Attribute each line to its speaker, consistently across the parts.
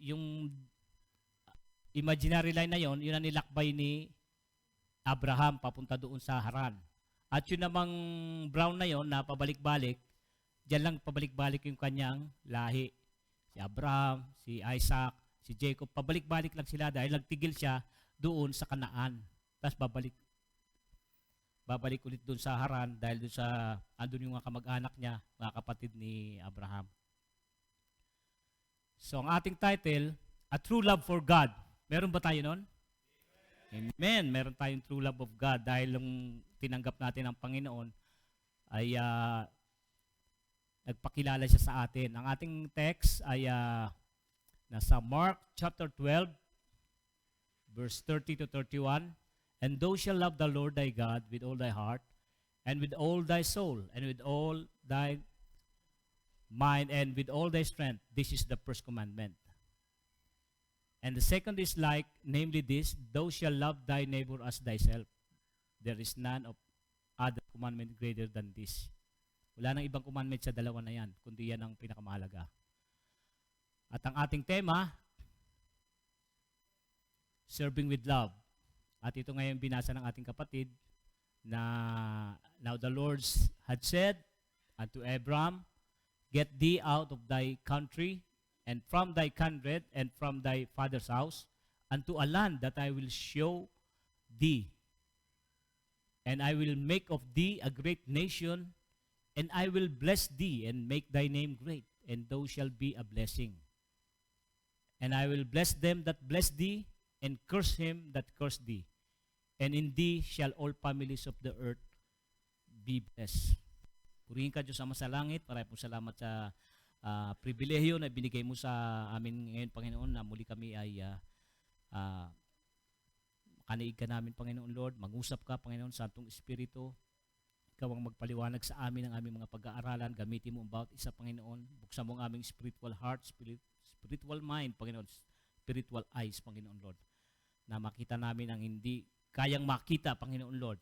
Speaker 1: yung imaginary line na yon, yun ang nilakbay ni Abraham papunta doon sa Haran. At yun namang brown na yon na pabalik-balik, diyan lang pabalik-balik yung kanyang lahi. Si Abraham, si Isaac, si Jacob, pabalik-balik lang sila dahil nagtigil siya doon sa Kanaan. Tapos babalik ulit doon sa Haran dahil doon sa andun yung mga kamag-anak niya, mga kapatid ni Abraham. So ang ating title, A True Love for God. Meron ba tayo nun? Amen. Meron tayong true love of God dahil nung tinanggap natin ang Panginoon ay nagpakilala siya sa atin. Ang ating text ay nasa Mark chapter 12 verse 30 to 31. And thou shalt love the Lord thy God with all thy heart and with all thy soul and with all thy mind and with all thy strength. This is the first commandment. And the second is like, namely this, thou shalt love thy neighbor as thyself. There is none of other commandment greater than this. Wala nang ibang commandment sa dalawa na yan, kundi yan ang pinakamahalaga. At ang ating tema, serving with love. At ito ngayon binasa ng ating kapatid na now the Lord had said unto Abraham, get thee out of thy country and from thy kindred and from thy father's house unto a land that I will show thee. And I will make of thee a great nation, and I will bless thee and make thy name great, and thou shalt be a blessing. And I will bless them that bless thee, and curse him that curse thee. And in thee shall all families of the earth be blessed. Purihin ka Diyos Ama sa langit. Maraming po salamat sa pribilehiyo na binigay mo sa amin ngayon, Panginoon, na muli kami ay makaniig ka namin, Panginoon Lord. Mag-usap ka, Panginoon, Santong Espiritu. Ikaw ang magpaliwanag sa amin ng aming mga pag-aaralan. Gamitin mo ang bawat isa, Panginoon. Buksan mo ang aming spiritual heart, spiritual mind, Panginoon, spiritual eyes, Panginoon Lord, na makita namin ang hindi kayang makita, Panginoon Lord.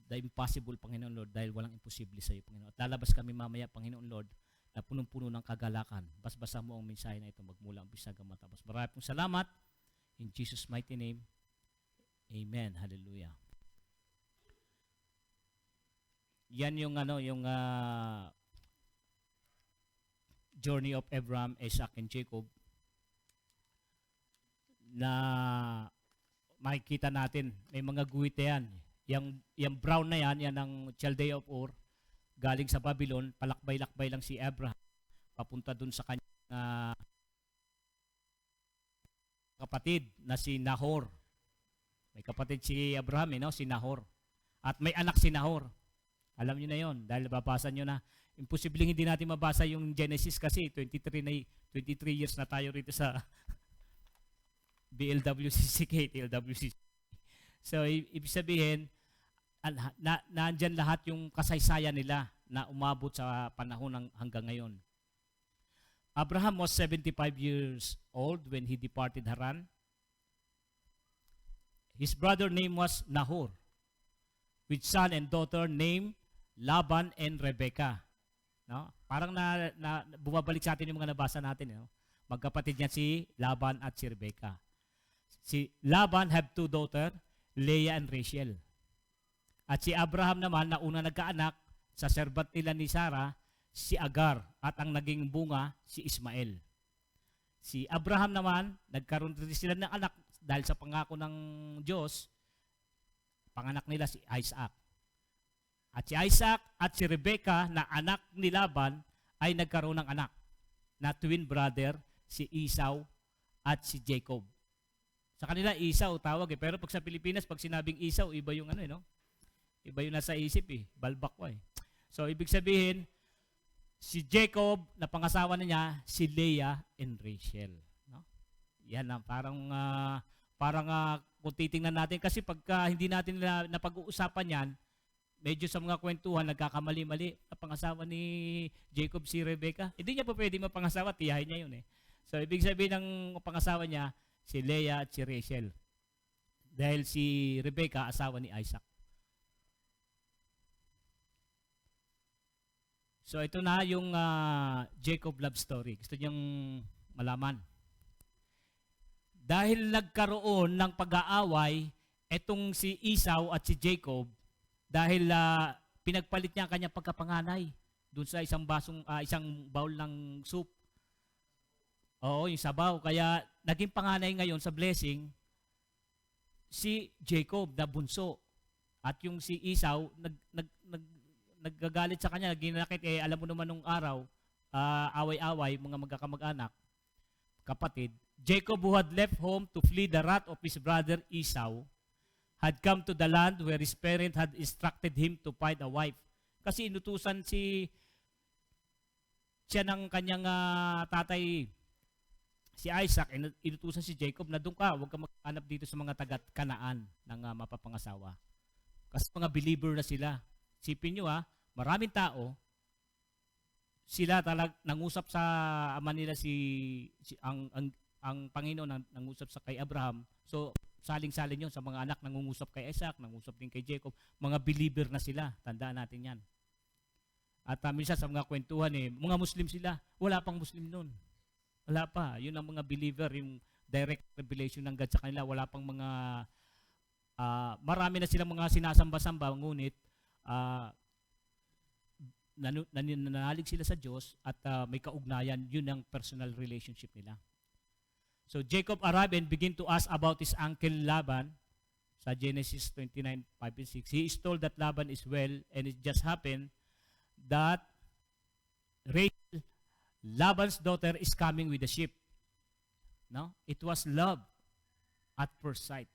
Speaker 1: The impossible, Panginoon Lord, dahil walang imposible sa iyo, Panginoon. At lalabas kami mamaya, Panginoon Lord, na punong-puno ng kagalakan. Basbasa mo ang mensahe na ito magmula ang umpisa hanggang matapos. Maraming pong salamat. In Jesus' mighty name, amen. Hallelujah. Yan yung journey of Abraham, Isaac, and Jacob na makikita natin. May mga guhit yan. Yung brown na yan ang Chaldea of Ur, galing sa Babylon, palakbay-lakbay lang si Abraham, papunta dun sa kanyang kapatid na si Nahor. May kapatid si Abraham, si Nahor. At may anak si Nahor. Alam niyo na yon dahil babasa niyo na. Imposibleng hindi natin mabasa yung Genesis kasi 23 years na tayo rito sa BLWCCK, TLWCC. So, ibig sabihin, nandyan lahat yung kasaysayan nila na umabot sa panahon hanggang ngayon. Abraham was 75 years old when he departed Haran. His brother name was Nahor, with son and daughter named Laban and Rebekah. No? Parang bumabalik sa atin yung mga nabasa natin. Magkapatid niya si Laban at si Rebekah. Si Laban had two daughters, Leah and Rachel. At si Abraham naman, na una nagkaanak, sa servant nila ni Sarah, si Agar, at ang naging bunga, si Ismael. Si Abraham naman, nagkaroon rin sila ng anak dahil sa pangako ng Diyos, panganak nila si Isaac. At si Isaac at si Rebekah, na anak ni Laban, ay nagkaroon ng anak, na twin brother, si Esau at si Jacob. Sa kanila, Esau tawag pero pag sa Pilipinas, pag sinabing Esau, iba yung iba yung nasa isip balbak ko So, ibig sabihin, si Jacob, na pangasawa na niya, si Leah and Rachel. No? Yan lang, parang kung titingnan natin, kasi pagka hindi natin napag-uusapan yan, medyo sa mga kwentuhan, nagkakamali-mali. Pangasawa ni Jacob si Rebekah, hindi niya pa pwede mapangasawa, tiyahin niya yun So, ibig sabihin ng pangasawa niya, si Leah at si Rachel. Dahil si Rebekah, asawa ni Isaac. So ito na yung Jacob love story. Gusto niyong malaman. Dahil nagkaroon ng pag-aaway, etong si Esau at si Jacob, dahil pinagpalit niya ang kanyang pagkapanganay doon sa isang bowl ng soup. Oo, yung sabaw. Kaya naging panganay ngayon sa blessing si Jacob na bunso. At yung si Esau naggagalit sa kanya, ginakit, alam mo naman nung araw, away-away, mga magkakamag-anak, kapatid. Jacob, who had left home to flee the wrath of his brother Esau, had come to the land where his parent had instructed him to find a wife. Kasi inutusan siya ng kanyang tatay, si Isaac, inutusan si Jacob na doon ka, huwag ka maghanap dito sa mga taga-Kanaan ng mapapangasawa. Kasi mga believer na sila. Sipin nyo maraming tao, sila nangusap sa ama nila ang Panginoon nangusap sa kay Abraham. So, saling-salin yun sa mga anak, nangungusap kay Isaac, nangungusap din kay Jacob. Mga believer na sila. Tandaan natin yan. At minsan sa mga kwentuhan, mga Muslim sila. Wala pang Muslim nun. Wala pa. Yun ang mga believer, yung direct revelation ng God sa kanila. Wala pang mga, marami na silang mga sinasamba-samba, ngunit, nanalig sila sa Diyos at may kaugnayan, yun ang personal relationship nila. So Jacob arrived and began to ask about his uncle Laban. Sa Genesis 29:5 and 6, he is told that Laban is well, and it just happened that Rachel, Laban's daughter, is coming with the sheep. No? It was love at first sight.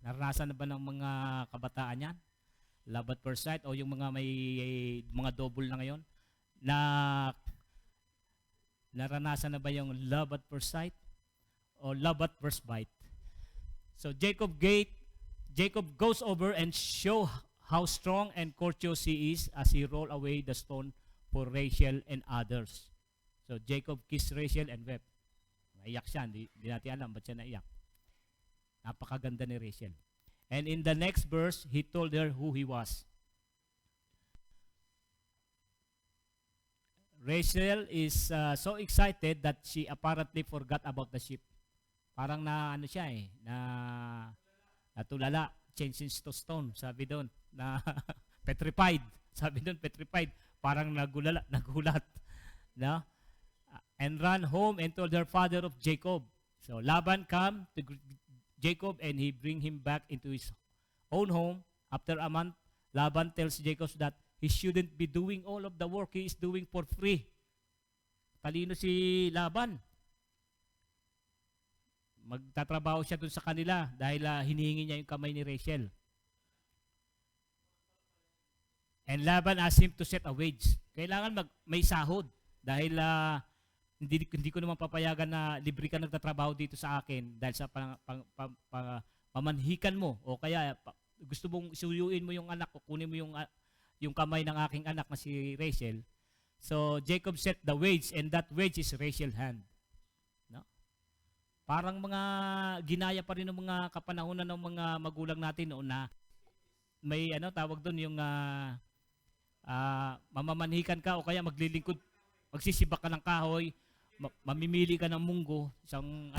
Speaker 1: Naranasan na ba ng mga kabataan yan? Love at first sight o yung mga may mga double na ngayon? Naranasan na ba yung love at first sight o love at first bite? So Jacob goes over and show how strong and courteous he is as he roll away the stone for Rachel and others. So Jacob kissed Rachel and wept. Naiyak siya, hindi natin alam ba't siya naiyak. Napakaganda ni Rachel. And in the next verse, he told her who he was. Rachel is so excited that she apparently forgot about the sheep. Parang natulala, changed to stone, sabi doon, na petrified. Sabi doon, petrified. Parang nagulat. No? And ran home and told her father of Jacob. So Laban come to Jacob and he bring him back into his own home. After a month, Laban tells Jacob that he shouldn't be doing all of the work he is doing for free. Talino si Laban. Magtatrabaho siya dun sa kanila dahil hinihingi niya yung kamay ni Rachel. And Laban asked him to set a wage. Kailangan may sahod dahil hindi ko naman papayagan na libre ka nagtatrabaho dito sa akin dahil sa pamanhikan mo o kaya gusto mong suyuin mo yung anak ko, kunin mo yung kamay ng aking anak na si Rachel. So Jacob set the wage and that wage is Rachel's hand. No? Parang mga ginaya pa rin ng mga kapanahunan ng mga magulang natin noon na may tawag doon yung mamamanhikan ka o kaya maglilingkod, magsisibak ka ng kahoy, mamimili ka ng munggo, isang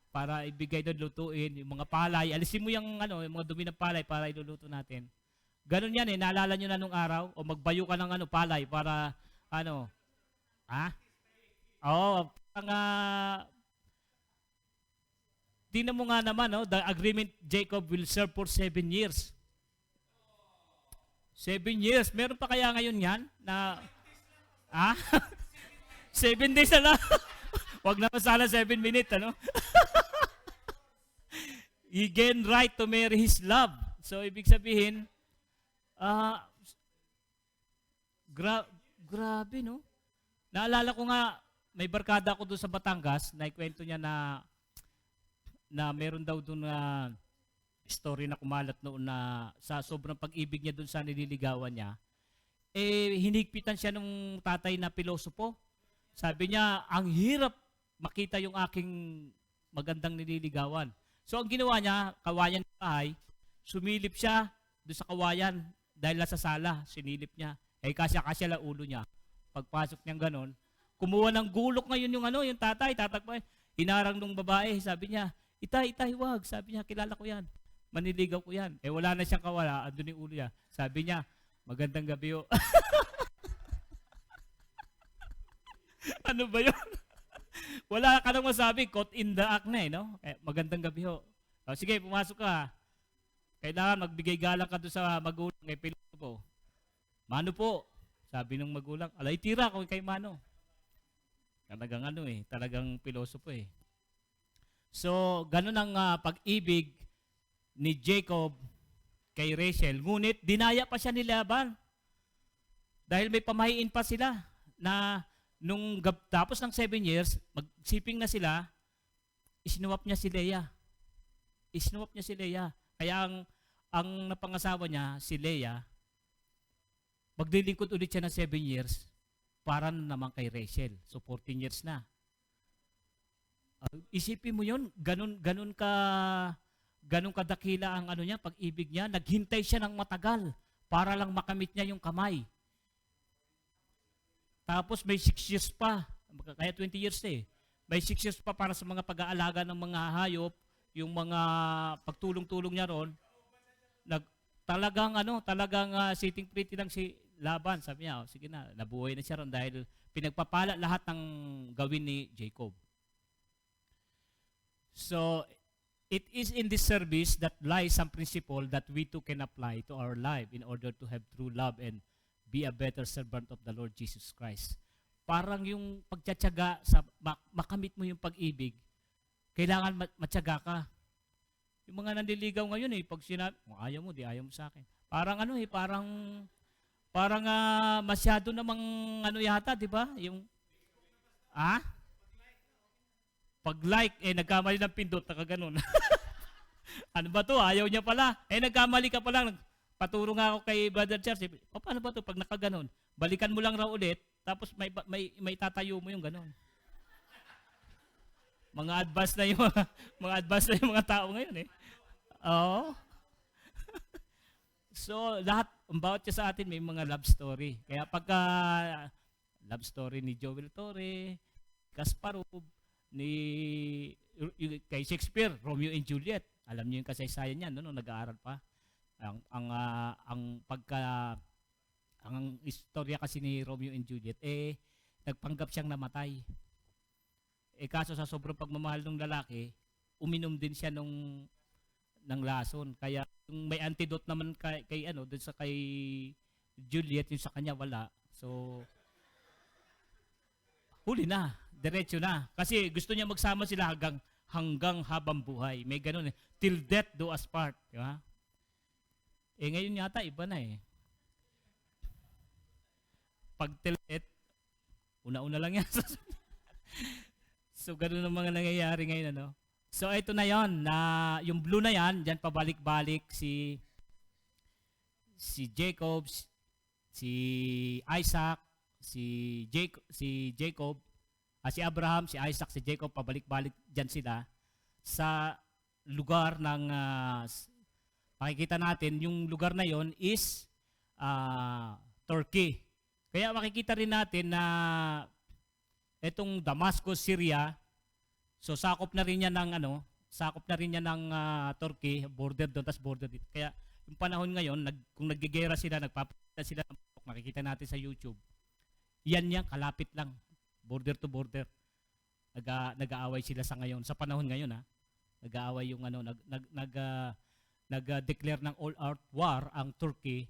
Speaker 1: para ibigay doon, lutuin, yung mga palay, alisin mo yung yung mga dumi ng palay para iluluto natin. Ganun yan naalala nyo na nung araw, o magbayo ka ng palay para, tingnan mo nga naman, the agreement Jacob will serve for 7 years. 7 years, meron pa kaya ngayon yan, na, 7 days na lang. Wag naman sana 7 minutes, He gained right to marry his love. So, ibig sabihin, grabe, no? Naalala ko nga, may barkada ako doon sa Batangas, na ikwento niya na meron daw doon na story na kumalat noon na sa sobrang pag-ibig niya doon sa nililigawan niya, hinigpitan siya ng tatay na pilosopo. Sabi niya, ang hirap makita yung aking magandang nililigawan. So ang ginawa niya, kawayan ng bahay, sumilip siya doon sa kawayan dahil nasa sala, sinilip niya. kasya-kasya lang ulo niya. Pagpasok niyang ganon, kumuha ng gulok ngayon yung tatay, tatakbo. Hinarang nung babae, sabi niya, itay, wag. Sabi niya, kilala ko yan. Maniligaw ko yan. Wala na siyang kawala, andun yung ulo niya. Sabi niya, magandang gabi ho. Ano ba yun? Wala ka nang masabi, caught in the act na no? Magandang gabi ho. Sige, pumasok ka. Kailangan magbigay galang ka doon sa magulang kay Pilopo. Mano po? Sabi ng magulang, alay tira ko kay Mano. Talagang talagang pilosopo So, ganun ang pag-ibig ni Jacob kay Rachel. Ngunit, dinaya pa siya ni Laban. Dahil may pamahiin pa sila na tapos ng 7 years, magsiping na sila, isinuwap niya si Leah. Kaya ang napangasawa niya, si Leah, maglilingkod ulit siya ng 7 years para naman kay Rachel. So 14 years na. Isipin mo yun, ganun kadakila ang niya, pag-ibig niya. Naghintay siya ng matagal para lang makamit niya yung kamay. Tapos may 6 years pa, kaya 20 years May 6 years pa para sa mga pag-aalaga ng mga hayop, yung mga pagtulong-tulong niya ron. Talagang sitting pretty lang si Laban. Sabi niya, sige na, nabuhay na siya ron dahil pinagpapala lahat ng gawin ni Jacob. So, it is in this service that lies some principle that we too can apply to our life in order to have true love and be a better servant of the Lord Jesus Christ. Parang yung pagtsatsaga sa makamit mo yung pag-ibig, kailangan matyaga ka. Yung mga nandiligaw ngayon pag sinabi, ayaw mo, di ayaw mo sa akin. Parang parang masyado namang yata, di ba? Yung pag-like, nagkamali ng pindot, nakaganon. Ano ba to? Ayaw niya pala. Nagkamali ka pala. Paturo nga ako kay Brother Charles. Paano ba to pag nakaganon? Balikan mo lang raw ulit, tapos may tatayo mo yung ganon. Mga advice na yung mga tao ngayon Oo. So, bawat siya sa atin may mga love story. Kaya pagka love story ni Joel Torre, Kasparov, kay Shakespeare, Romeo and Juliet. Alam niyo yung kasaysayan niyan nung nag-aaral pa. Ang istorya kasi ni Romeo and Juliet nagpanggap siyang namatay. Kaso sa sobrang pagmamahal ng lalaki, uminom din siya ng lason. Kaya yung may antidote naman kay doon sa kay Juliet, yung sa kanya wala. So huli na, diretso na. Kasi gusto niya magsama sila hanggang habang buhay. May ganun till death do us part, di ba? Ngayon yata iba na Pag till death, una-una lang yan. So, ganun ang mga nangyayari ngayon, So, ito na yon na yung blue na yan, dyan pabalik-balik si Jacob, si Isaac, si Jacob, si Abraham, si Isaac, si Jacob, pabalik-balik dyan sila sa lugar ng, makikita natin, yung lugar na yon is Turkey. Kaya makikita rin natin na itong Damascus, Syria, so sakop na rin yan ng Turkey, border doon, tas border dito. Kaya yung panahon ngayon, kung naggigera sila, nagpapakita sila ng pukok, makikita natin sa YouTube. Yan kalapit lang, border to border. Nag-aaway sila sa ngayon, sa panahon ngayon nag-aaway yung nag-declare ng all-out war ang Turkey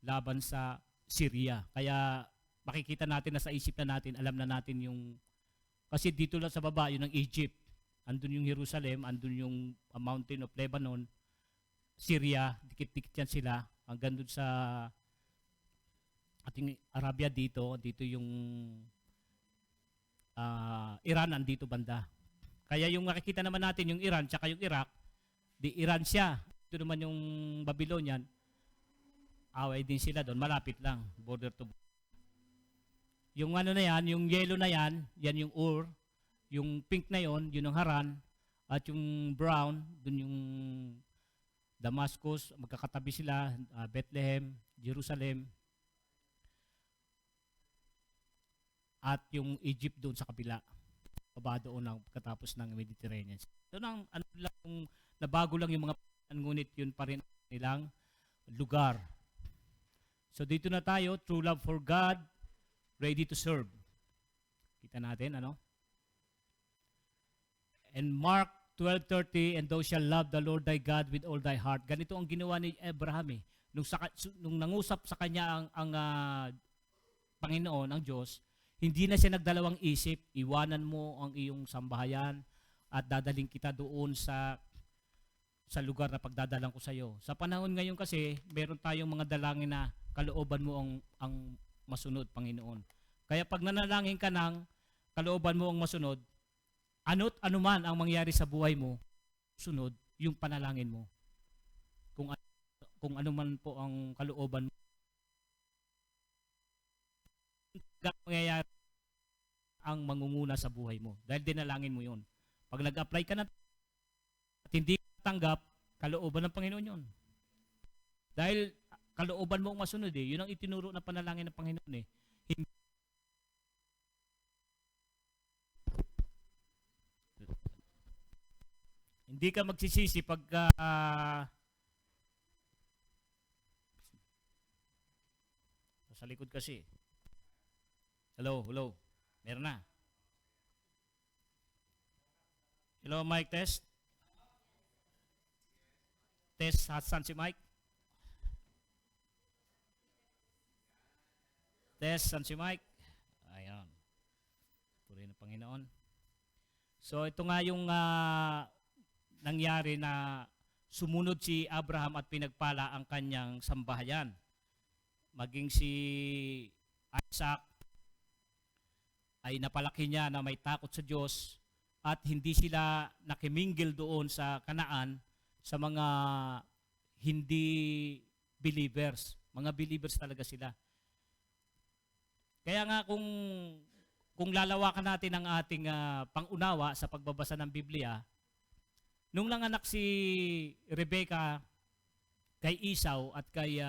Speaker 1: laban sa Syria. Kaya makikita natin na sa isip na natin, alam na natin kasi dito lang sa baba, yun ang Egypt. Andun yung Jerusalem, andun yung Mountain of Lebanon, Syria, dikit-dikit yan sila. Hanggang dun sa ating Arabia dito yung Iran andito banda. Kaya yung makikita naman natin, yung Iran, tsaka yung Iraq, di Iran siya. Ito naman yung Babylonian, away din sila doon, malapit lang, border to border. Yung na yan, yung yellow na yan yung Ur, yung pink na yun ang Haran, at yung brown, dun yung Damascus, magkakatabi sila, Bethlehem, Jerusalem. at yung Egypt doon sa kabila, baba doon ng katapos ng Mediterranean. Ito nang ano lang, nabago lang yung mga ngunit yun pa rin nilang lugar. So dito na tayo, true love for God, ready to serve. Kita natin, ano? And Mark 12:30, and thou shalt love the Lord thy God with all thy heart. Ganito ang ginawa ni Abraham eh. Nung nangusap sa kanya ang Panginoon, ang Diyos, hindi na siya nagdalawang isip, iwanan mo ang iyong sambahayan at dadaling kita doon sa lugar na pagdadalang ko sa iyo. Sa panahon ngayon kasi, meron tayong mga dalangin na kalooban mo ang masunod, Panginoon. Kaya pag nanalangin ka ng kalooban mo ang masunod, ano't anuman ang mangyari sa buhay mo, sunod yung panalangin mo. Kung ano man po ang kalooban mo, mangyayari ang mangunguna sa buhay mo. Dahil dinalangin mo yun. Pag nag-apply ka na at hindi tanggap, kalooban ng Panginoon yun. Dahil kalooban mo ang masunod eh. Yun ang itinuro na panalangin ng Panginoon eh. Hindi ka magsisisi pagka sa likod kasi. Hello. Meron na. Hello, mic test. Test, Hassan si Mike. Test, Hassan si Mike. Ayan. Puri ng Panginoon. So ito nga yung nangyari na sumunod si Abraham at pinagpala ang kanyang sambahayan. Maging si Isaac ay napalaki niya na may takot sa Diyos at hindi sila nakimingle doon sa Kanaan sa mga hindi believers. Mga believers talaga sila. Kaya nga kung lalawakan natin ang ating pangunawa sa pagbabasa ng Biblia, nung nanganak si Rebecca kay Esau at kay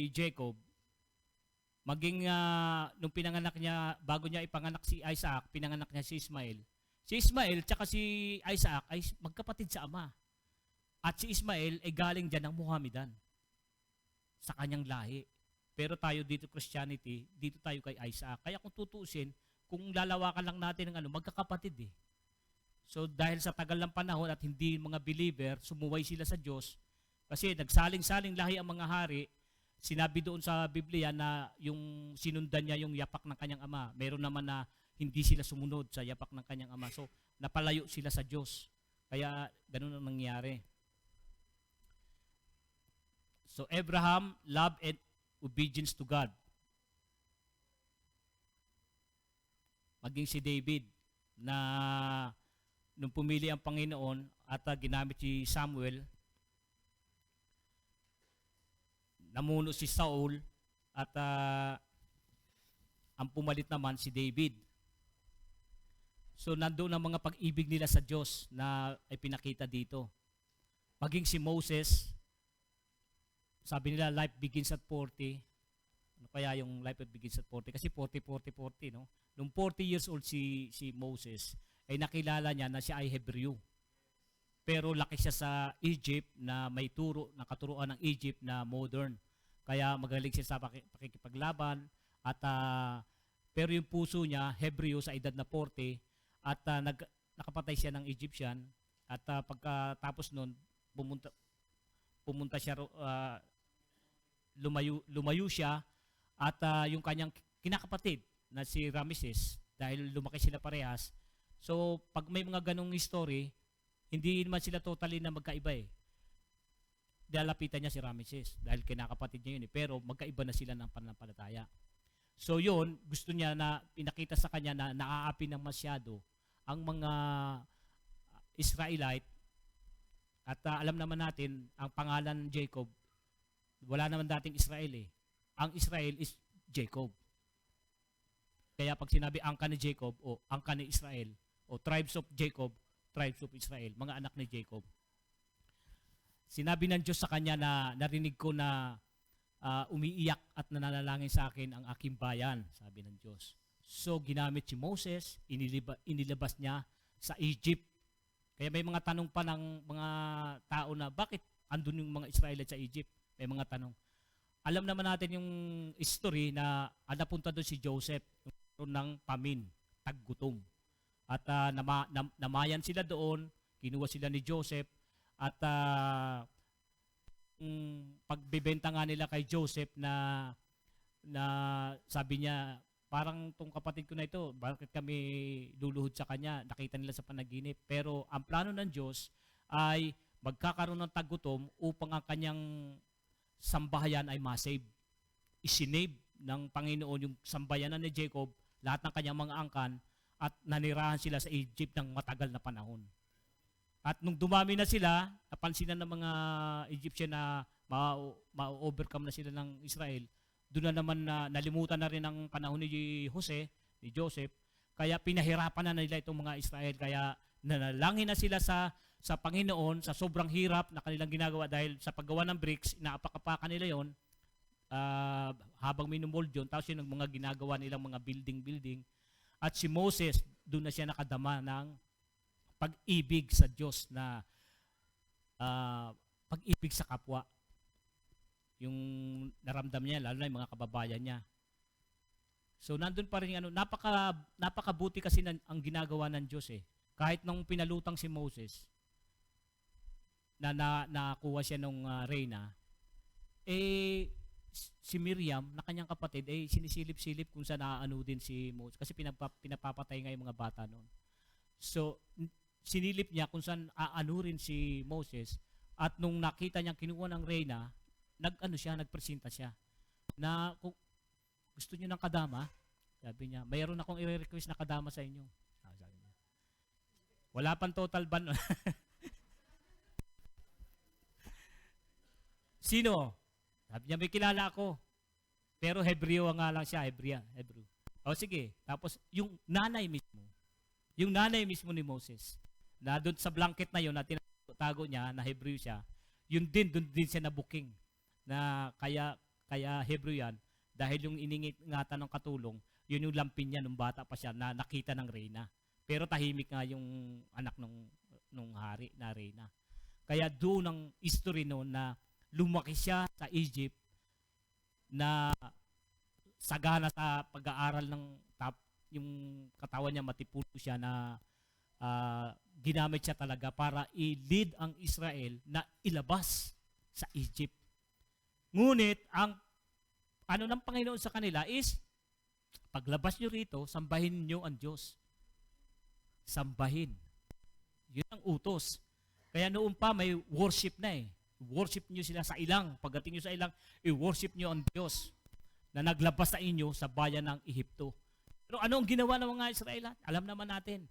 Speaker 1: Jacob, maging nung pinanganak niya, bago niya ipanganak si Isaac, pinanganak niya si Ismael. Si Ismael tsaka si Isaac ay magkapatid sa ama. At si Ismael ay galing dyan ng Muhammadan sa kanyang lahi. Pero tayo dito Christianity, dito tayo kay Isaac. Kaya kung tutuusin, kung lalawakan lang natin ng magkakapatid eh. So dahil sa tagal ng panahon at hindi mga believer, sumuway sila sa Diyos. Kasi nagsaling-saling lahi ang mga hari. Sinabi doon sa Biblia na yung sinundan niya yung yapak ng kanyang ama. Meron naman na hindi sila sumunod sa yapak ng kanyang ama. So napalayo sila sa Diyos. Kaya ganun ang nangyari. So Abraham, love and obedience to God. Maging si David na nung pumili ang Panginoon at ginamit si Samuel, namuno si Saul at ang pumalit naman si David. So nandoon ang mga pag-ibig nila sa Diyos na ay pinakita dito. Maging si Moses, sabi nila life begins at 40. Ano kaya yung life begins at 40? Kasi 40, no? Nung 40 years old si Moses, ay nakilala niya na siya ay Hebreo. Pero laki siya sa Egypt na may nakaturuan ng Egypt na modern. Kaya magaling siya sa pakikipaglaban at pero yung puso niya Hebreo sa edad na 40 at nakapatay siya ng Egyptian at pagkatapos noon pumunta siya lumayo siya at yung kanyang kinakapatid na si Ramesses, dahil lumaki sila parehas. So pag may mga ganong story, hindi naman sila totally na magkaiba eh. Dalapitan niya si Ramesses dahil kinakapatid niya yun eh. Pero magkaiba na sila ng pananampalataya. So yun, gusto niya na pinakita sa kanya na naaapi ng masyado ang mga Israelite. At alam naman natin, ang pangalan ng Jacob, wala naman dating Israel eh. Ang Israel is Jacob. Kaya pag sinabi angka ni Jacob o angka ni Israel o tribes of Jacob, tribes of Israel, mga anak ni Jacob. Sinabi ng Diyos sa kanya na narinig ko na umiiyak at nananalangin sa akin ang aking bayan, sabi ng Diyos. So ginamit si Moses, inilabas niya sa Egypt. Kaya may mga tanong pa ng mga tao na bakit andun yung mga Israelites sa Egypt? May mga tanong. Alam naman natin yung history na napunta doon si Joseph ng pamin, taggutom. At namayan sila doon, kinuha sila ni Joseph at pagbebenta nga nila kay Joseph na sabi niya, parang tong kapatid ko na ito, bakit kami luluhod sa kanya? Nakita nila sa panaginip. Pero ang plano ng Diyos ay magkakaroon ng taggutom upang ang kanyang sambahayan ay masave. Isinave ng Panginoon yung sambayanan ni Jacob, lahat ng kanyang mga angkan, at nanirahan sila sa Egypt ng matagal na panahon. At nung dumami na sila, napansinan ng mga Egyptian na ma-overcome na sila ng Israel, doon na naman na nalimutan na rin ang panahon ni Joseph, kaya pinahirapan na nila itong mga Israel, kaya nanalangin na sila sa Panginoon sa sobrang hirap na kanilang ginagawa dahil sa paggawa ng bricks, inaapak-apakan nila yon habang minumold yun, tapos yun ang mga ginagawa nilang mga building. At si Moses, doon na siya nakadama ng pag-ibig sa Diyos na pag-ibig sa kapwa. Yung naramdam niya, lalo na yung mga kababayan niya. So nandun pa rin, napakabuti kasi ang ginagawa ng Diyos eh. Kahit nung pinalutang si Moses, na nakuha siya nung reyna, si Miriam, na kanyang kapatid, sinisilip-silip kung saan naaano din si Moses. Kasi pinapapatay nga yung mga bata noon. So, sinilip niya kung saan aano rin si Moses. At nung nakita niyang kinuha ng reyna, nagpresenta siya. Na kung gusto niyo ng kadama, sabi niya, mayroon akong i-request na kadama sa inyo. Sabi niya. Wala pang total ban. Sino? Sabi niya, may kilala ako. Pero Hebreo nga lang siya, Hebrew. O sige, tapos yung nanay mismo ni Moses, na doon sa blanket na yun, na tinatago niya, na Hebreo siya, doon din siya na-booking. Na kaya Hebrew yan, dahil yung iningatan ng katulong, yun yung lampin niya nung bata pa siya, na nakita ng reyna. Pero tahimik nga yung anak nung hari na reyna. Kaya doon ang history noon na lumaki siya sa Egypt, na sagana sa pag-aaral ng yung katawan niya, matipuno siya, na ginamit siya talaga para i-lead ang Israel na ilabas sa Egypt. Ngunit ang ng Panginoon sa kanila is, paglabas nyo rito, sambahin nyo ang Diyos. Sambahin. Yun ang utos. Kaya noon pa may worship na eh. Worship nyo sila sa ilang. Pagdating nyo sa ilang, i-worship nyo ang Diyos na naglabas sa inyo sa bayan ng Ehipto. Pero ano ang ginawa ng mga Israel? Alam naman natin.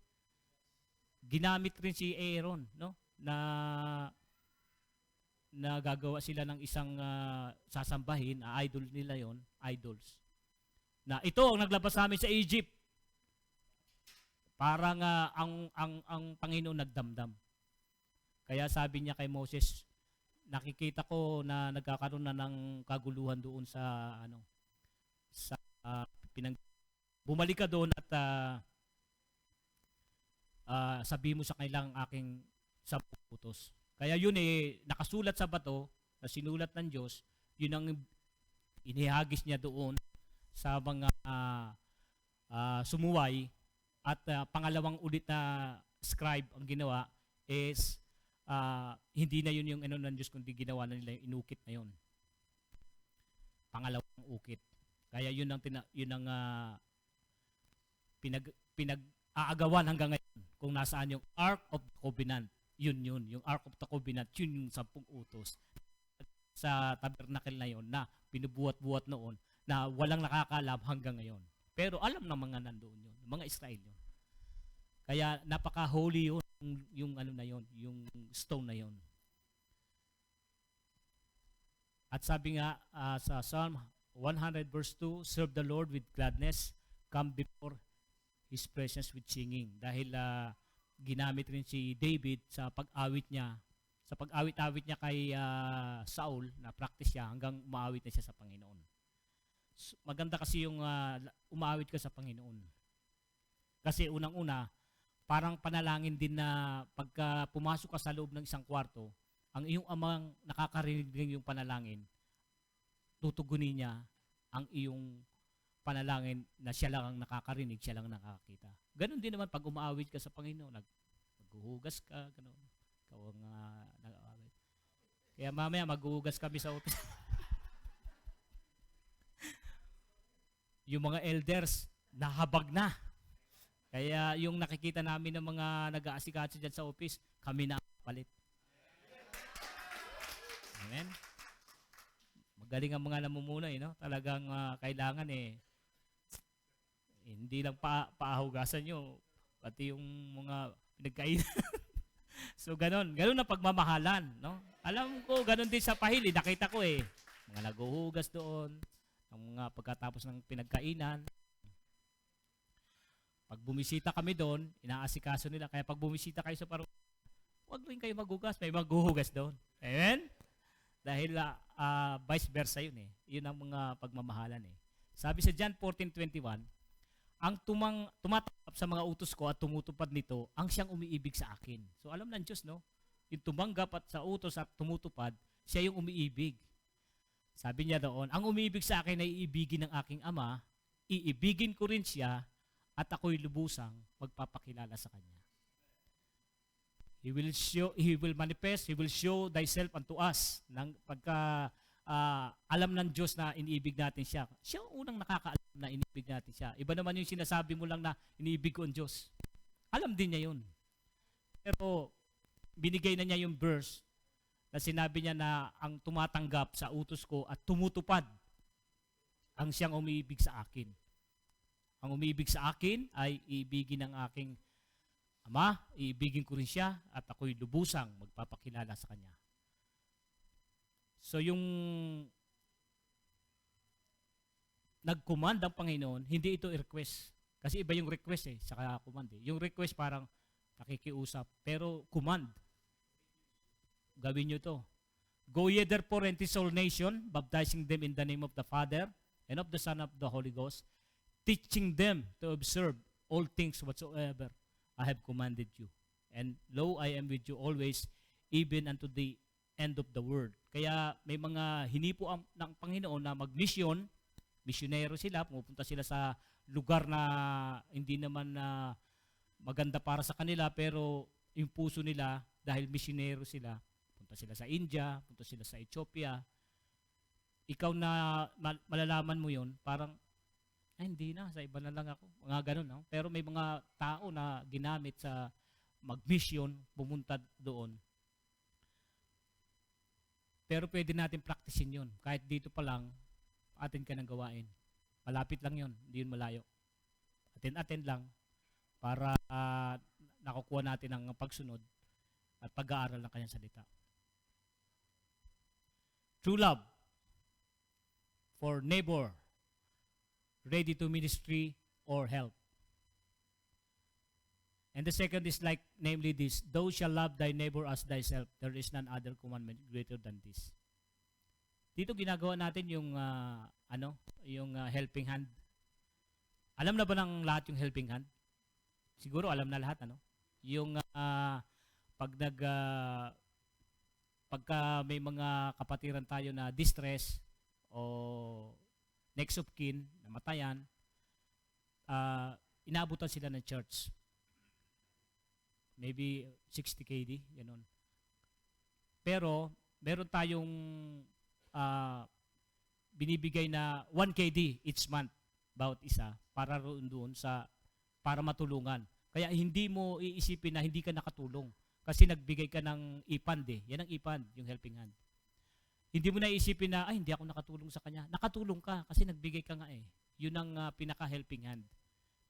Speaker 1: Ginamit rin si Aaron, no? Na gagawa sila ng isang sasambahin, idol nila yon, idols. Na ito ang naglabas namin sa Egypt. Parang ang Panginoon nagdamdam. Kaya sabi niya kay Moses, nakikita ko na nagkakaroon na ng kaguluhan doon sa bumalik ka doon at sabi mo sa kanilang aking 10 utos. Kaya yun nakasulat sa bato na sinulat ng Diyos, yun ang inihagis niya doon sa mga sumuway. At pangalawang ulit na scribe ang ginawa is hindi na yun yung ng Diyos, kundi ginawa na nila yung inukit na yun. Pangalawang ukit. Kaya yun ang pinag-aagawan hanggang ngayon kung nasaan yung Ark of the Covenant. Yun, yung Ark of the Covenant, yun yung 10 utos. Sa tabernacle na yun na pinubuhat-buhat noon na walang nakakalam hanggang ngayon. Pero alam ng mga nandoon yun, mga Israel yun. Kaya napaka-holy yun, yung na yun, yung stone na yun. At sabi nga sa Psalm 100 verse 2, serve the Lord with gladness, come before His presence with singing. Dahil ginamit rin si David sa pag-awit niya Sa pag-awit-awit niya kay Saul, na practice siya hanggang umaawit na siya sa Panginoon. Maganda kasi yung umaawit ka sa Panginoon. Kasi unang-una, parang panalangin din na pagka pumasok ka sa loob ng isang kwarto, ang iyong amang nakakarinig ng iyong panalangin, tutugunin niya ang iyong panalangin na siya lang ang nakakarinig, siya lang ang nakakakita. Ganon din naman pag umaawit ka sa Panginoon, maghuhugas ka, ganon. Ikaw ang nag-aawit. Kaya mamaya maghuhugas kami sa office. Yung mga elders, nahabag na. Kaya yung nakikita namin ng mga nag-aasikaso dyan sa office, kami na palit. Amen? Magaling ang mga namumuno, no? Talagang kailangan hindi lang paahugasan nyo, pati yung mga pinagkainan. So, ganun na pagmamahalan, no? Alam ko, ganun din sa Pahili, nakita ko mga naghuhugas doon, ang mga pagkatapos ng pinagkainan. Pag bumisita kami doon, inaasikaso nila. Kaya pag bumisita kayo sa parokya, huwag rin kayo maghugas, may maghuhugas doon. Amen? Dahil vice versa yun Yun ang mga pagmamahalan Sabi sa John 14:21, ang tumatanggap sa mga utos ko at tumutupad nito, ang siyang umiibig sa akin. So alam ng Diyos, no? Yung tumanggap at sa utos at tumutupad, siya yung umiibig. Sabi niya doon, ang umiibig sa akin ay iibigin ng aking Ama, iibigin ko rin siya, at ako'y lubusang magpapakilala sa Kanya. He will manifest, He will show thyself unto us. Pagka alam ng Diyos na iniibig natin siya, siya ang unang nakakaalam na iniibig natin siya. Iba naman yung sinasabi mo lang na iniibig ko ang Diyos. Alam din niya yun. Pero binigay na niya yung verse na sinabi niya na ang tumatanggap sa utos ko at tumutupad ang siyang umiibig sa akin. Ang umiibig sa akin ay iibigin ng aking Ama, iibigin ko rin siya at ako'y lubusang magpapakilala sa Kanya. So yung nag-command ang Panginoon, hindi ito request. Kasi iba yung request saka command Yung request parang nakikiusap, pero command. Gawin nyo to. Go ye therefore and teach all nation, baptizing them in the name of the Father and of the Son of the Holy Ghost, teaching them to observe all things whatsoever I have commanded you. And lo, I am with you always, even unto the end of the world. Kaya may mga hinipo ng Panginoon na mag-mission, misyonero sila, pumupunta sila sa lugar na hindi naman maganda para sa kanila, pero yung puso nila, dahil misyonero sila, punta sila sa India, punta sila sa Ethiopia. Ikaw na malalaman mo yon, parang hindi na, sa iba na lang ako. Mga ganun, no? Pero may mga tao na ginamit sa mag-mission, pumunta doon. Pero pwede natin practicein yun. Kahit dito pa lang, atin ka nang gawain. Malapit lang yun, hindi yun malayo. Atin lang para nakukuha natin ang pagsunod at pag-aaral ng kanyang salita. True love for neighbor, ready to ministry or help. And the second is like, namely this, thou shalt love thy neighbor as thyself. There is none other commandment greater than this. Dito ginagawa natin yung helping hand. Alam na ba ng lahat yung helping hand? Siguro alam na lahat, ano? Yung pagka may mga kapatiran tayo na distress o next of kin, namatayan, inaabutan sila ng church. Maybe 60 KD, ganun. Pero, meron tayong binibigay na 1 KD each month, bawat isa, para doon para matulungan. Kaya hindi mo iisipin na hindi ka nakatulong. Kasi nagbigay ka ng IPAND Yan ang IPAND, yung helping hand. Hindi mo na iisipin na, hindi ako nakatulong sa kanya. Nakatulong ka kasi nagbigay ka nga Yun ang pinaka-helping hand.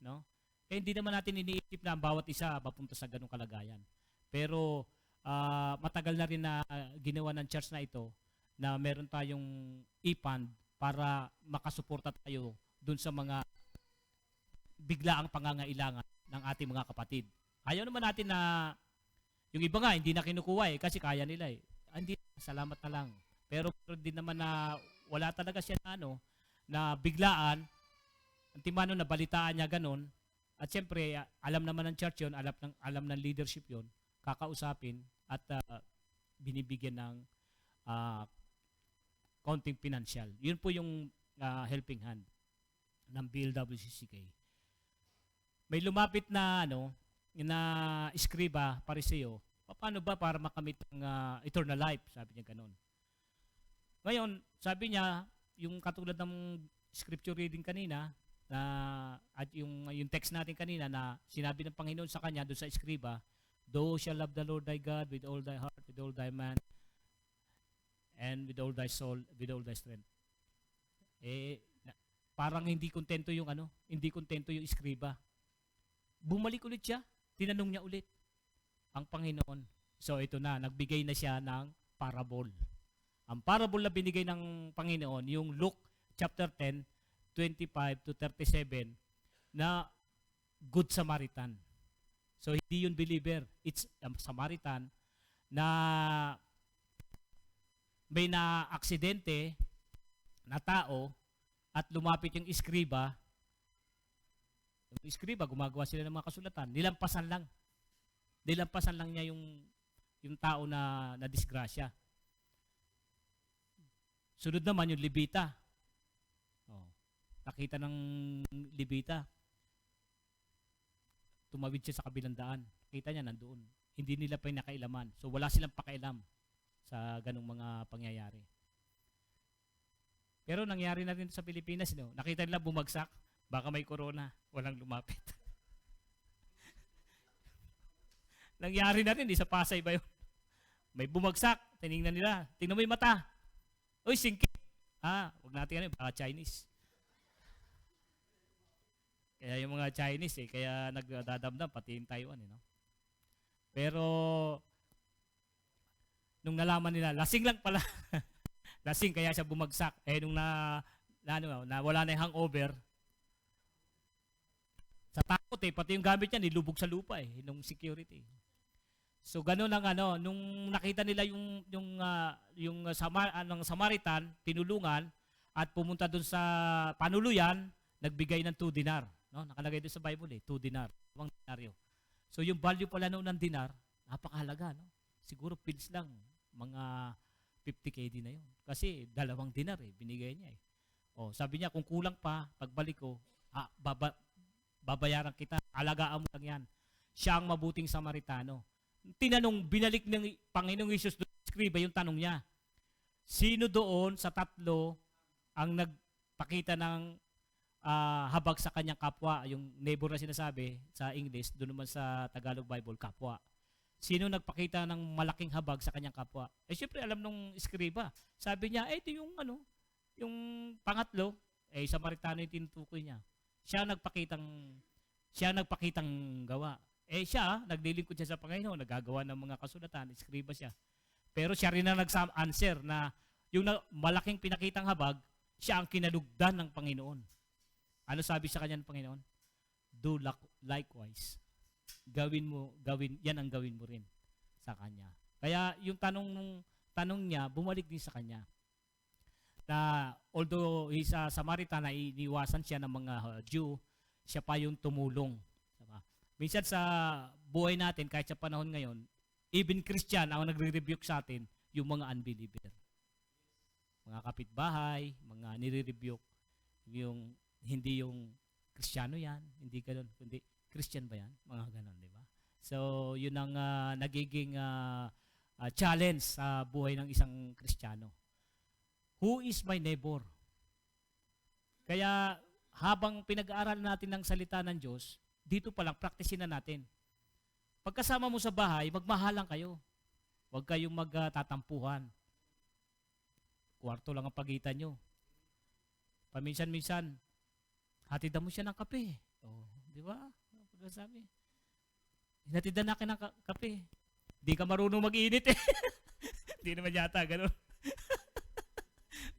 Speaker 1: No? Eh, hindi naman natin iniisip na ang bawat isa papunta sa ganung kalagayan. Pero matagal na rin na ginawa ng church na ito na meron tayong IPAND para makasuporta tayo dun sa mga biglaang pangangailangan ng ating mga kapatid. Ayaw naman natin na Yung iba nga, hindi na kinukuha kasi kaya nila eh. Hindi, salamat na lang. Pero din naman na wala talaga siya na, na biglaan, antimano na balitaan niya ganun. At siyempre, alam naman ng church yun, alam ng leadership yun, kakausapin at binibigyan ng konting financial. Yun po yung helping hand ng BLWCCK. May lumapit na na iskriba, pariseo, paano ba para makamit ang eternal life? Sabi niya ganun. Ngayon, sabi niya, yung katulad ng scripture reading kanina, at yung text natin kanina na sinabi ng Panginoon sa kanya doon sa iskriba, "Thou shall love the Lord thy God with all thy heart, with all thy mind, and with all thy soul, with all thy strength." Parang hindi kontento yung iskriba. Bumalik ulit siya, tinanong niya ulit ang Panginoon. So ito na, nagbigay na siya ng parable. Ang parable na binigay ng Panginoon, yung Luke chapter 10, 25 to 37, na Good Samaritan. So hindi yun believer, it's a Samaritan na may na-aksidente na tao at lumapit yung iskriba. Yung iskriba, gumagawa sila ng mga kasulatan. Nilampasan lang niya yung tao na disgrasya. Sunod naman yung Levita. Nakita ng Levita. Tumawid siya sa kabilang daan. Kita niya nandoon. Hindi nila pa nakailaman. So wala silang pakailam sa ganung mga pangyayari. Pero nangyari na rin sa Pilipinas, nakita nila bumagsak, baka may corona, walang lumapit. Nangyari na rin, sa Pasay ba yun? May bumagsak, tinignan nila, tingnan mo yung mata. Uy, singkit. Huwag natin baka Chinese. Kaya yung mga Chinese kaya nagdadamdam, pati yung Taiwan. Pero, nung nalaman nila, lasing lang pala. Lasing, kaya siya bumagsak. Nung wala na yung hangover, sa takot pati yung gamit niya, nilubog sa lupa nung security. So, ganun ang nung nakita nila yung Samaritan, tinulungan, at pumunta dun sa panuluyan, nagbigay ng 2 dinar. Nakalagay doon sa Bible 2 dinar, 2 dinaryo. So yung value pala noon ng dinar, napakahalaga. Siguro pills lang, mga 50 KD na yun. Kasi 2 dinar binigay niya sabi niya, kung kulang pa, pagbalik ko, babayaran kita, alagaan mo lang yan. Siya ang mabuting Samaritano. Binalik ng Panginoong Hesus doon, skriba yung tanong niya. Sino doon sa 3 ang nagpakita ng habag sa kanyang kapwa? Yung neighbor na sinasabi sa English, doon naman sa Tagalog Bible, kapwa. Sino nagpakita ng malaking habag sa kanyang kapwa? Siyempre alam nung iskriba. Sabi niya, ito yung yung pangatlo, Samaritano yung tinutukoy niya. Siya nagpakitang gawa. Siya, naglilingkod siya sa Panginoon, nagagawa ng mga kasulatan, iskriba siya. Pero siya rin na nag-answer na yung malaking pinakitang habag, siya ang kinalugdan ng Panginoon. Ano sabi sa kanya ng Panginoon? Do likewise. Yan ang gawin mo rin sa kanya. Kaya yung tanong niya, bumalik din sa kanya. Na although he's a Samaritan, na iniwasan siya ng mga Jew, siya pa yung tumulong. Diba? Minsan sa buhay natin, kahit sa panahon ngayon, even Christian ang nagre-rebuke sa atin, yung mga unbeliever. Mga kapitbahay, mga nire-rebuke, yung hindi yung Kristiyano yan, hindi ganoon, kundi Christian ba yan? Mga ganoon, di ba? So, yun ang nagiging challenge sa buhay ng isang Kristiyano. Who is my neighbor? Kaya, habang pinag-aaral natin ng salita ng Diyos, dito pa lang, practicein na natin. Pagkasama mo sa bahay, magmahalan kayo. Huwag kayong magtatampuhan. Kwarto lang ang pagitan nyo. Paminsan-minsan, hatidan mo siya ng kape. Di ba? Sabi, hinatidan nakin ng kape. Di ka marunong mag-init Di naman yata, gano'n.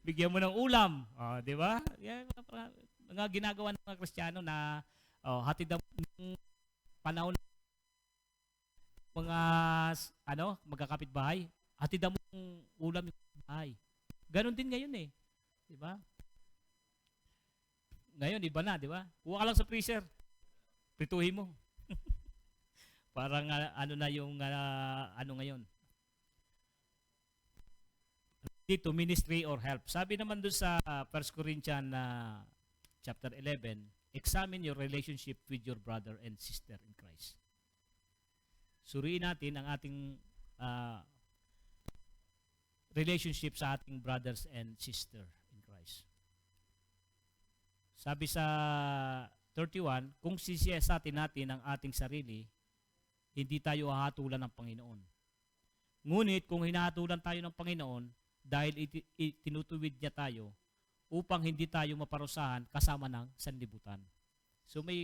Speaker 1: Bigyan mo ng ulam. Di ba? Yan, mga ginagawa ng mga Kristiyano na hatidan mo ng panahon. mga magkakapitbahay, hatidan mo ng ulam yung bahay. Ganon din ngayon eh. Di ba? Ngayon, iba na, di ba? Kuha ka lang sa freezer, prituhin mo. Parang ano na yung ano ngayon. Dito, ministry or help. Sabi naman doon sa 1 Corinthians chapter 11, examine your relationship with your brother and sister in Christ. Suriin natin ang ating relationship sa ating brothers and sister in Christ. Sabi sa 31, kung sisiyasatin natin ang ating sarili, hindi tayo hahatulan ng Panginoon. Ngunit kung hinahatulan tayo ng Panginoon, dahil tinutuwid niya tayo upang hindi tayo maparusahan kasama ng sanlibutan. So may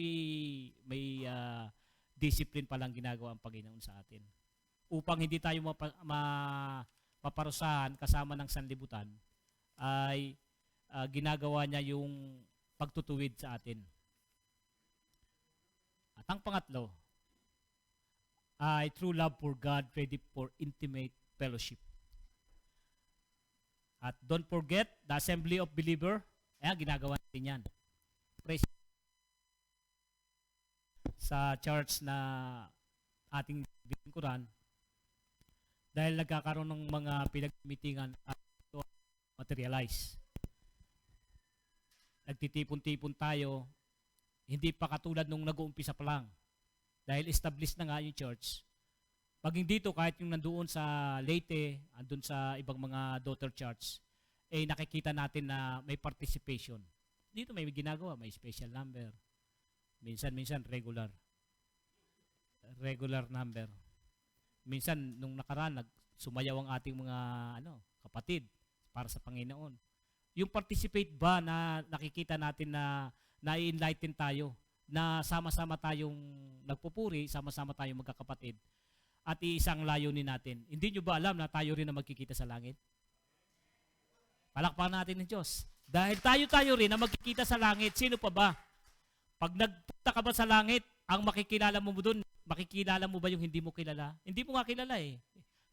Speaker 1: discipline palang ginagawa ang Panginoon sa atin. Upang hindi tayo maparusahan kasama ng sanlibutan, ay ginagawa niya yung pagtutuwid sa atin. At ang pangatlo ay true love for God ready for intimate fellowship. At don't forget the assembly of believer. Ginagawa natin yan. Praise sa church na ating lingkuran dahil nagkakaroon ng mga pinag-meetingan at ito materialize. Nagtitipon-tipon tayo, hindi pa katulad nung nag-uumpisa pa lang. Dahil established na nga yung church. Paging dito, kahit yung nandoon sa Leyte, andun sa ibang mga daughter church, nakikita natin na may participation. Dito may ginagawa, may special number. Minsan regular number. Minsan, nung nakaraan, sumayaw ang ating mga kapatid para sa Panginoon. Yung participate ba na nakikita natin na na-enlighten tayo, na sama-sama tayong nagpupuri, sama-sama tayong magkakapatid, at iisang layunin natin. Hindi nyo ba alam na tayo rin na magkikita sa langit? Palakpakan natin ng Diyos. Dahil tayo rin na magkikita sa langit, sino pa ba? Pag nagpunta ka ba sa langit, ang makikilala mo doon, makikilala mo ba yung hindi mo kilala? Hindi mo nga kilala eh.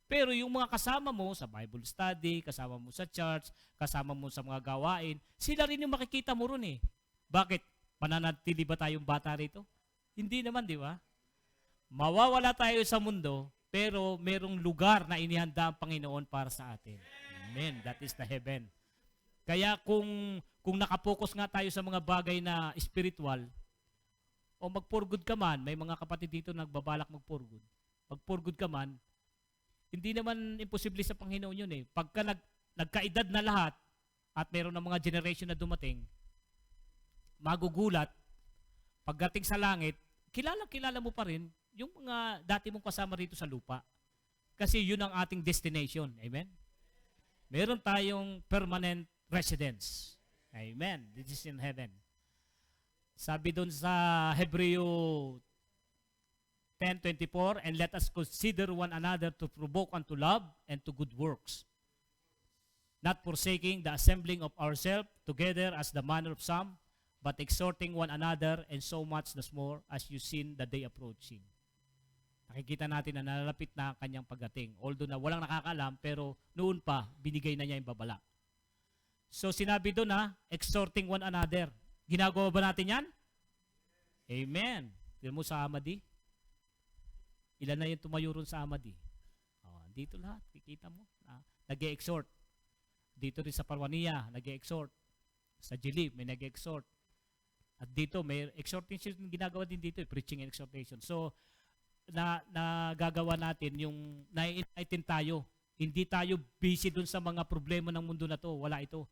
Speaker 1: Pero yung mga kasama mo sa Bible study, kasama mo sa church, kasama mo sa mga gawain, sila rin yung makikita mo ron eh. Bakit? Mananatili ba tayong bata rito? Hindi naman, di ba? Mawawala tayo sa mundo, pero merong lugar na inihanda ang Panginoon para sa atin. Amen. That is the heaven. Kaya kung nakapokus nga tayo sa mga bagay na spiritual, o mag-for good ka man, may mga kapatid dito nagbabalak mag-for good. Mag-for good ka man, hindi naman imposible sa Panginoon yun eh. Pagka nagkaedad na lahat, at meron ng mga generation na dumating, magugulat, pagdating sa langit, kilala mo pa rin yung mga dati mong kasama rito sa lupa. Kasi yun ang ating destination. Amen? Meron tayong permanent residence. Amen. This is in heaven. Sabi doon sa Hebreo 10:24, and let us consider one another to provoke unto love and to good works, not forsaking the assembling of ourselves together as the manner of some, but exhorting one another, and so much the more as you see the day approaching. Nakikita natin na nalalapit na ang kanyang pagdating. Although na walang nakakaalam, pero noon pa, binigay na niya yung babala. So sinabi doon na, exhorting one another. Ginagawa ba natin yan? Amen. Tignan mo sa Amadi. Ilan na yung tumayo ron sa Amadi? Dito lahat, kikita mo. Nag-e-exhort. Dito rin sa Parwania, nag-e-exhort. Sa Jilib, may nag-e-exhort. At dito, may exhortation ginagawa din dito, preaching and exhortation. So, nagagawa natin yung na-enlighten tayo. Hindi tayo busy dun sa mga problema ng mundo na to. Wala ito.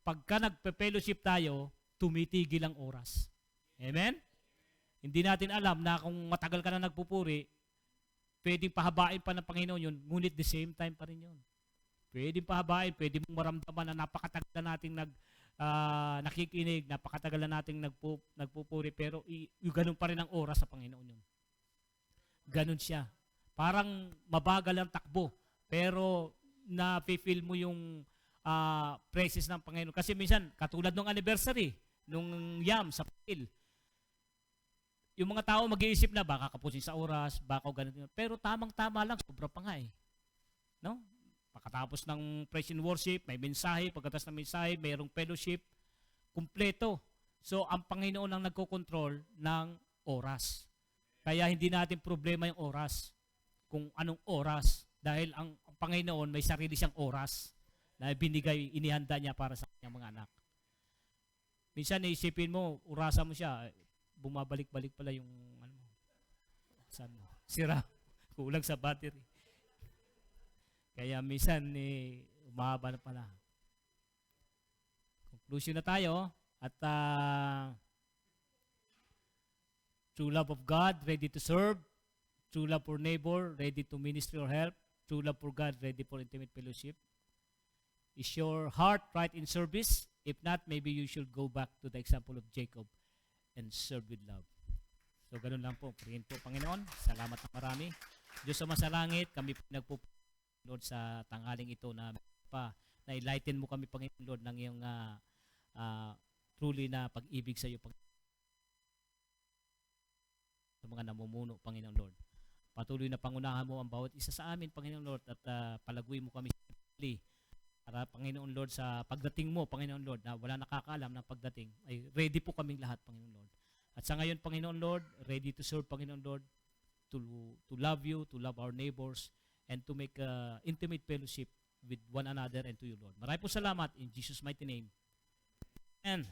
Speaker 1: Pagka nagpe-fellowship tayo, tumitigil ang oras. Amen? Hindi natin alam na kung matagal ka na nagpupuri, pwedeng pahabain pa ng Panginoon yun, ngunit the same time pa rin yun. Pwedeng pahabain, pwede mong maramdaman na napakatagal na nating nakikinig, napakatagal na nating nagpupuri, pero ganun pa rin ang oras sa Panginoon yun. Ganun siya. Parang mabagal ang takbo, pero na-feel mo yung praises ng Panginoon. Kasi minsan, katulad ng anniversary, nung YAM sa Pil, Yung mga tao mag-iisip na baka kapusin sa oras, baka ganito. Pero tamang-tama lang, sobra pa nga eh. No? Pagkatapos ng praise and worship, may mensahe, pagkatapos ng mensahe, mayroong fellowship, kumpleto. So, ang Panginoon ang nagkokontrol ng oras. Kaya hindi natin problema yung oras. Kung anong oras. Dahil ang Panginoon may sarili siyang oras na binigay, inihanda niya para sa kanyang mga anak. Minsan naisipin mo, orasan mo siya, bumabalik-balik pala yung ano, sira, kulang sa battery. Kaya minsan umahaba na pala. Conclusion na tayo at true love of God, ready to serve. True love for neighbor, ready to ministry or help. True love for God, ready for intimate fellowship. Is your heart right in service? If not, maybe you should go back to the example of Jacob and serve with love. So, ganun lang po. Purihin po, Panginoon. Salamat na marami. Diyos sa masalangit, kami po Lord, sa tanghaling ito na na-enlighten mo kami, Panginoon Lord, ng iyong truly na pag-ibig sa iyo, sa mga namumuno, Panginoon Lord. Patuloy na pangunahan mo ang bawat isa sa amin, Panginoon Lord, at palaguin mo kami para, Panginoon Lord, sa pagdating mo, Panginoon Lord, na wala nakakaalam na pagdating, ay ready po kaming lahat, Panginoon Lord. At sa ngayon, Panginoon Lord, ready to serve, Panginoon Lord, to love you, to love our neighbors, and to make intimate fellowship with one another and to you, Lord. Maraming po salamat in Jesus' mighty name. And